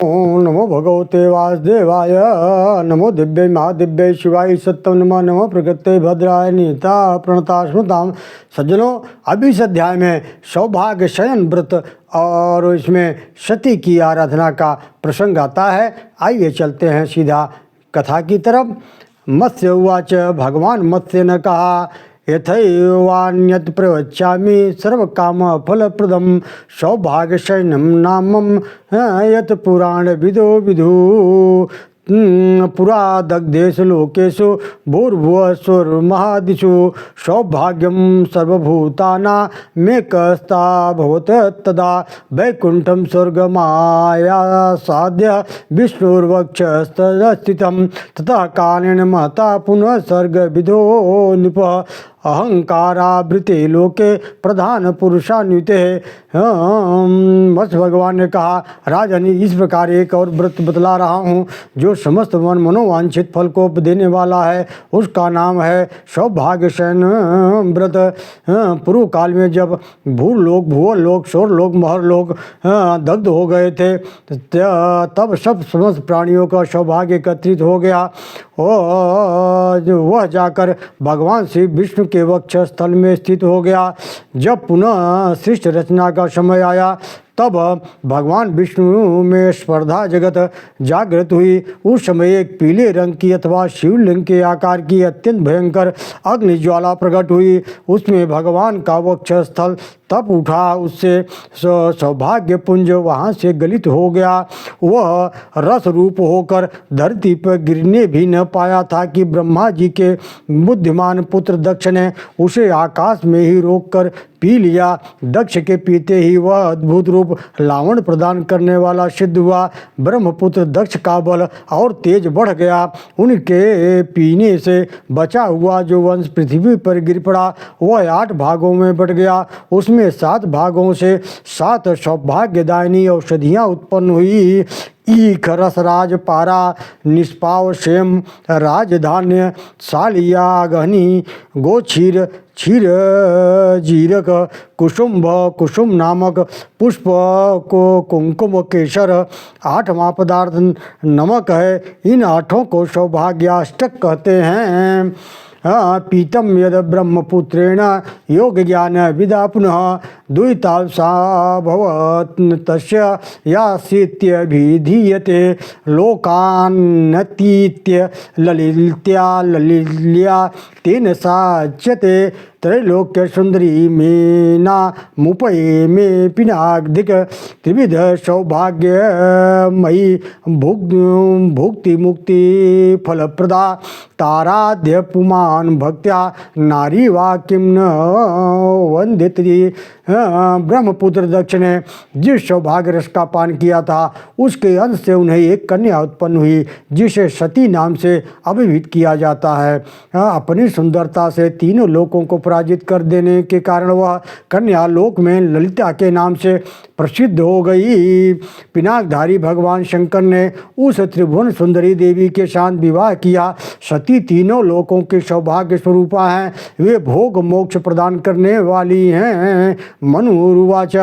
ओम नमो भगवते वासुदेवाय। नमो दिव्य महादिव्य शिवाय सत्यम नमः। नमो प्रकृते भद्राय नीता प्रणता स्मृताम। सज्जनों, अभी इस अध्याय में सौभाग्य शयन व्रत और इसमें सती की आराधना का प्रसंग आता है। आइए चलते हैं सीधा कथा की तरफ। मत्स्य उवाच। भगवान मत्स्य ने कहा, यथैवान्यत् प्रवक्ष्यामि सर्वकामफलप्रदं सौभाग्यशयनं नामं यत् पुराणविदो विदुः। पुरा दग्धेषु लोकेषु भूर्भुवः स्वर्महादिषु सौभाग्यं सर्वभूतानामेकस्ताभवत् तदा वैकुण्ठं स्वर्गमायासाद्य विष्णुर्वक्षस्थलस्थितं ततः कालेन महता पुनः स्वर्गविदो नृपः अहंकारावृते लोके प्रधान पुरुषान्विते। मत्स्य भगवान ने कहा, राजन, इस प्रकार एक और व्रत बतला रहा हूँ जो समस्त मनोवांछित फल को देने वाला है। उसका नाम है सौभाग्य शयन व्रत। पूर्व काल में जब भूलोक, भुवन लोक, स्वर लोक, महर लोक दग्ध हो गए थे, तब सब समस्त प्राणियों का सौभाग्य एकत्रित हो गया। वह जाकर भगवान श्री विष्णु के वक्ष स्थल में स्थित हो गया। जब पुनः सृष्टि रचना का समय आया, तब भगवान विष्णु में स्पर्धा जगत जागृत हुई। उस समय एक पीले रंग की अथवा शिवलिंग के आकार की अत्यंत भयंकर अग्निज्वाला प्रकट हुई। उसमें भगवान का वक्ष स्थल तप उठा। उससे सौभाग्य पुंज वहाँ से गलित हो गया। वह रस रूप होकर धरती पर गिरने भी न पाया था कि ब्रह्मा जी के बुद्धिमान पुत्र दक्ष ने उसे आकाश में ही रोककर पी लिया। दक्ष के पीते ही वह अद्भुत रूप लावण प्रदान करने वाला सिद्ध हुआ। ब्रह्मपुत्र दक्ष का बल और तेज बढ़ गया। उनके पीने से बचा हुआ जो वंश पृथ्वी पर गिर पड़ा, वह 8 भागों में बट गया। उसमें 7 भागों से 7 सौभाग्यदायिनी औषधियाँ उत्पन्न हुई। ईख, रसराज, पारा, निष्पाव, शेम, राजधान्य, सालिया, गहनी, गोक्षीर, क्षीर, जीरक, कुसुम्भ, कुसुम नामक पुष्प को कुंकुम, केसर, 8वां पदार्थ नमक है। इन 8 को सौभाग्याष्टक कहते हैं। पीतम यद ब्रह्मपुत्रेण योग ज्ञान विदा पुनः द्वैतावसा भवत् तस्य यासीत्यभिधीयते लोकान्नतीत्य ललिल्या तेन साच्यते त्रैलोक्य सुंदरी मेना मुपये में पिनाग्धिक त्रिविध सौभाग्यमयी भुक्ति मुक्ति फलप्रदा ताराध्य पुमान भक्त्या नारी वा किम न वंदित्री। ब्रह्मपुत्र दक्ष ने जिस सौभाग्य रस का पान किया था, उसके अंश से उन्हें एक कन्या उत्पन्न हुई जिसे सती नाम से अभिहित किया जाता है। अपनी सुंदरता से तीनों लोकों को पराजित कर देने के कारण वह कन्या लोक में ललिता के नाम से प्रसिद्ध हो गई। पिनाकधारी भगवान शंकर ने उस त्रिभुवन सुंदरी देवी के साथ विवाह किया। सती तीनों लोकों के सौभाग्य स्वरूपा हैं। वे भोग मोक्ष प्रदान करने वाली हैं। मनुरुवाच।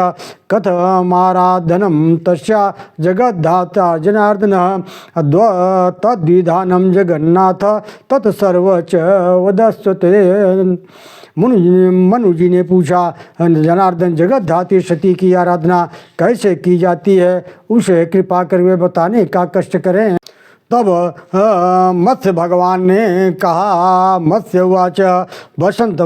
कथमाराधनम तस्या जगद्धाता जनार्दन तद्विधानम जगन्नाथ तत्सर्वच वदस्वते। मनु जी ने पूछा, जनार्दन, जगतधात्री सती की आराधना कैसे की जाती है, उसे कृपा कर वे बताने का कष्ट करें। तब मत्स्य भगवान ने कहा, मत्स्य उवाच। वसंत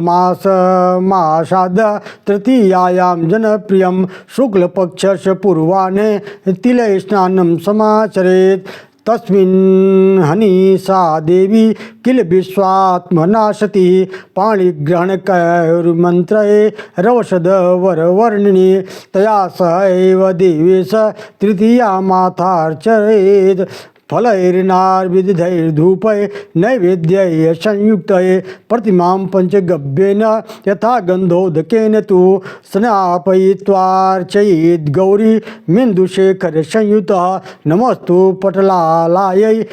मासाद तृतीयायां जनप्रियं शुक्ल पक्ष पूर्वाने तिल स्नानं समाचरेत् तस्मिन् हनि सा देवी किल विश्वात्मना सती पाणिग्रहण कैर्मंत्रे रवशद वरवर्णिनी तया सहैव देवेश तृतीया माथार्चरेत् फलैर्नार्विधैर्धूपै नैवेद्यै संयुक्तये प्रतिमां पंचगव्येन यथा गन्धोदकेन तु स्नापयित्वार्चयेत् गौरी मिन्दुशेखर संयुतः नमस्तु पटलालायै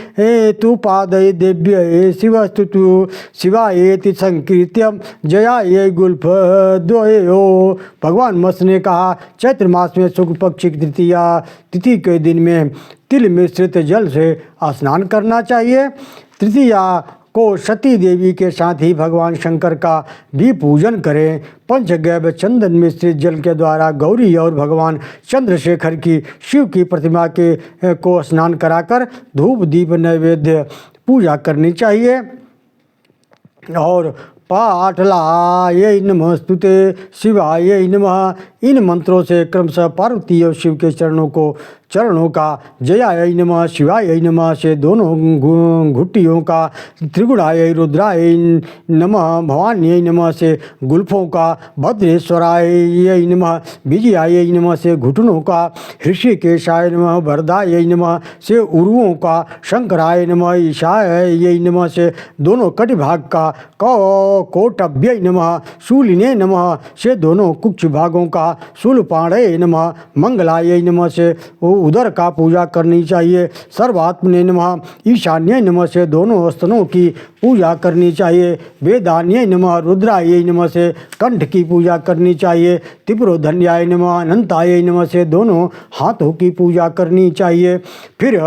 तु पादै देव्यै शिवस्तुतु शिवायेति संकीर्त्य जयायै गुल्फद्वयो। भगवान मत्स्य ने कहा, चैत्र मास में शुक्ल पक्ष की तृतीया तिथि के दिन में तिल मिश्रित जल से स्नान करना चाहिए। तृतीया को सती देवी के साथ ही भगवान शंकर का भी पूजन करें। पंचगव्य चंदन मिश्रित जल के द्वारा गौरी और भगवान चंद्रशेखर की शिव की प्रतिमा के को स्नान कराकर धूप दीप नैवेद्य पूजा करनी चाहिए। और पाठलाय नमस्तुते शिवाय नमः, इन मंत्रों से क्रमशः पार्वती और शिव के चरणों का जयाय नमः शिवाय नमः से दोनों घुट्टियों का, त्रिगुणाय रुद्राय नमः भवान्यै नमः से गुल्फों का, भद्रेश्वराय नमः विजयाय नमः से घुटनों का, ऋषिकेशाय नमः वरदाय नमः से उरुओं का, शंकराय नमः ईशाय नमः से दोनों कटिभाग का, कोटभ्य नमः शूलिने नमः से दोनों कुक्ष भागों का, शूलपाणय नमः मंगलाय नमः से उदर का पूजा करनी चाहिए। सर्वात्मने नमः ईशान्य नमः से दोनों स्तनों की पूजा करनी चाहिए। वेदान्य नमः रुद्राय नमः से कंठ की पूजा करनी चाहिए। त्रिपुरोधन्याय नमः अनंताय नमः से दोनों हाथों की पूजा करनी चाहिए। फिर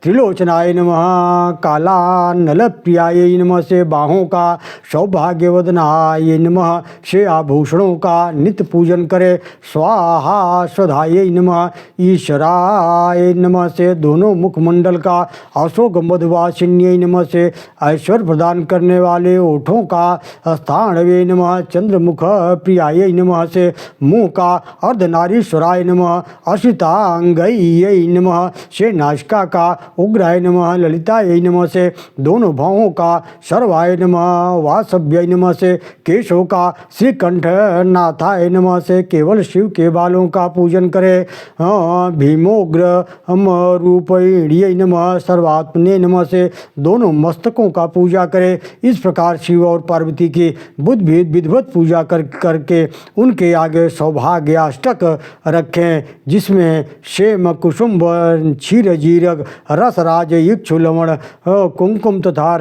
त्रिलोचनाय नमः कालानल प्रियाय नमः से बाहों का, सौभाग्यवदनाय नमः से आभूषणों का नित्य पूजन करें। स्वाहा स्वधाय नमः ईश्वराय नमः से दोनों मुखमंडल का, अशोक मधुवासिन्यै नमः से ऐश्वर्य प्रदान करने वाले ओठों का, स्थाणवे नमः चंद्रमुख प्रियाय नमः से मुँह का, अर्धनारीश्वराय नमः असितांगय नमः से नासिका का, उग्राय नमः ललिताय नमः से दोनों भावों का, सर्वाय नमः वासव्य नमः से केशों का, श्रीकंठ नाथाय नमः से केवल शिव के बालों का पूजन करें। भीमोग्र रूपयिण्यै नमः सर्वात्मने नमः से दोनों मस्तकों का पूजा करें। इस प्रकार शिव और पार्वती की बुद्ध विधिवत पूजा करके उनके आगे सौभाग्याष्टक रखें, जिसमें क्षेम कुसुम्भ क्षीर जीरक रसराज इक्षु लवण कुमकुम तथा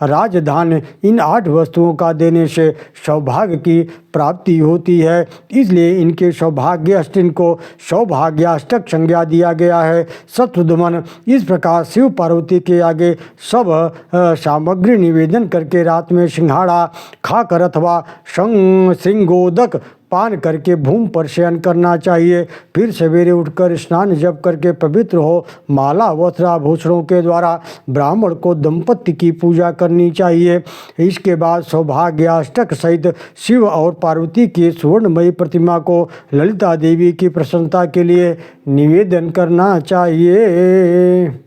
राजधान, इन 8 वस्तुओं का देने से सौभाग्य की प्राप्ति होती है। इसलिए इनके सौभाग्याष्टक को सौभाग्याष्टक संज्ञा दिया गया है। शत्रुदमन, इस प्रकार शिव पार्वती के आगे सब सामग्री निवेदन करके रात में सिंघाड़ा खाकर अथवा श्रृंगोदक पान करके भूमि पर शयन करना चाहिए। फिर सवेरे उठकर स्नान जप करके पवित्र हो माला वस्त्र आभूषणों के द्वारा ब्राह्मण को दंपत्ति की पूजा करनी चाहिए। इसके बाद सौभाग्याष्टक सहित शिव और पार्वती की सुवर्णमयी प्रतिमा को ललिता देवी की प्रसन्नता के लिए निवेदन करना चाहिए।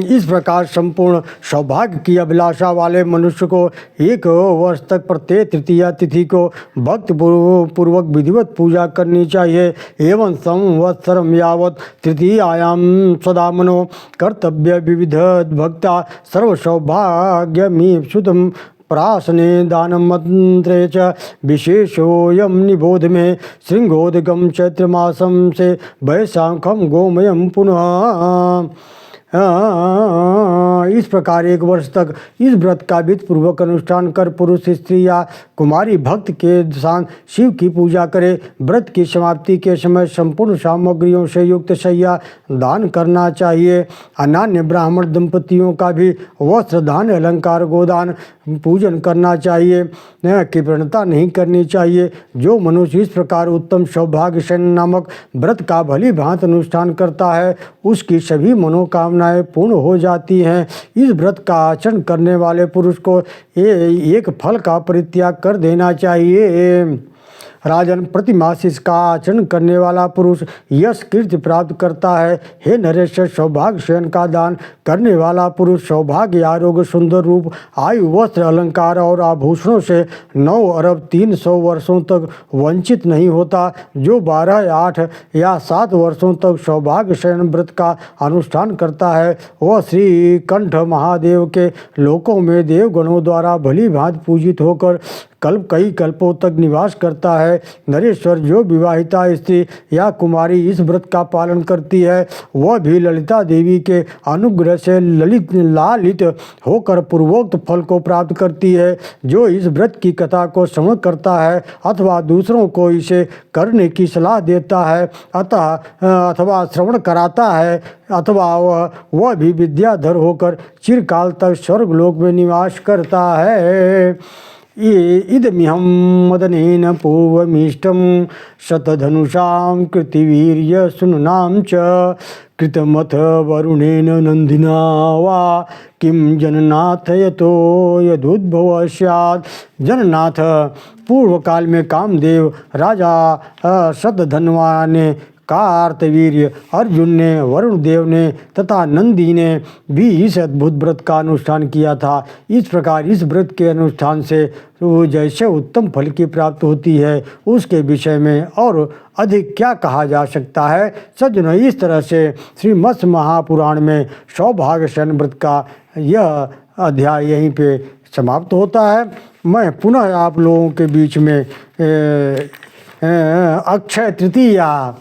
इस प्रकार संपूर्ण सौभाग्य की अभिलाषा वाले मनुष्य को 1 वर्ष तक प्रत्येक तृतीया तिथि को भक्ति पूर्वक विधिवत पूजा करनी चाहिए। एवं संवत्सरम यावत तृतीयायाम सदा मनो कर्तव्य विविध भक्ता सर्व सौभाग्यमीप्सुतम प्रासने दानम मंत्रे च विशेषोयम निबोध में श्रृंगोदकम चैत्रमासम से वैशाखम गोमयम पुनः। इस प्रकार 1 वर्ष तक इस व्रत का विधि पूर्वक अनुष्ठान कर पुरुष स्त्री या कुमारी भक्त के साथ शिव की पूजा करे। व्रत की समाप्ति के समय संपूर्ण सामग्रियों से युक्त शैया दान करना चाहिए। अनान्य ब्राह्मण दंपतियों का भी वस्त्र धान्य अलंकार गोदान पूजन करना चाहिए, कृपणता नहीं करनी चाहिए। जो मनुष्य इस प्रकार उत्तम सौभाग्यसेन नामक व्रत का भली भांति अनुष्ठान करता है, उसकी सभी मनोकामनाएं पूर्ण हो जाती हैं। इस व्रत का आचरण करने वाले पुरुष को एक फल का परित्याग कर देना चाहिए। राजन, प्रतिमास इसका आचरण करने वाला पुरुष यश कीर्ति प्राप्त करता है। हे नरेश्वर, सौभाग्य शयन का दान करने वाला पुरुष सौभाग्य, आरोग्य, सुंदर रूप, आयु, वस्त्र, अलंकार और आभूषणों से 9 अरब 300 वर्षों तक वंचित नहीं होता। जो 12, 8 या 7 वर्षों तक सौभाग्य शयन व्रत का अनुष्ठान करता है, वह श्री कंठ महादेव के लोकों में देवगणों द्वारा भली भांति पूजित होकर कई कल्पों तक निवास करता है। है। नरेश्वर, जो विवाहिता स्त्री या कुमारी इस व्रत का पालन करती है वह भी ललिता देवी के अनुग्रह से लालित होकर पूर्वोक्त फल को प्राप्त करती है। जो इस व्रत की कथा को श्रवण करता है अथवा दूसरों को इसे करने की सलाह देता है अथवा श्रवण कराता है अथवा वह भी विद्याधर होकर चिरकाल तक स्वर्गलोक में निवास करता है। इदमिहं मदनेन पूर्वमीष्टं शतधनुषां कृतिवीर्य सुननां च कृतमथ वरुणेन नंदिना वा किं जननाथ यतो यदुद्भव स्यात्। जननाथ, पूर्व काल में कामदेव राजा शतधन्वा ने, कार्तवीर्य अर्जुन ने, वरुण देव ने तथा नंदी ने भी इस अद्भुत व्रत का अनुष्ठान किया था। इस प्रकार इस व्रत के अनुष्ठान से जैसे उत्तम फल की प्राप्ति होती है उसके विषय में और अधिक क्या कहा जा सकता है। सज्जनों, इस तरह से श्री मत्स्य महापुराण में सौभाग्यशाली व्रत का यह अध्याय यहीं पे समाप्त होता है। मैं पुनः आप लोगों के बीच में अक्षय तृतीया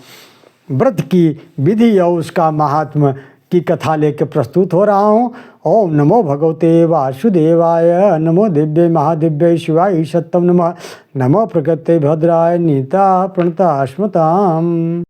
व्रत की विधि और उसका महात्म्य की कथा लेकर प्रस्तुत हो रहा हूँ। ओम नमो भगवते वासुदेवाय, नमो दिव्य महादिव्य शिवाय सत्यम नमः, नमो प्रकृते भद्राय नीता प्रणता स्मताम।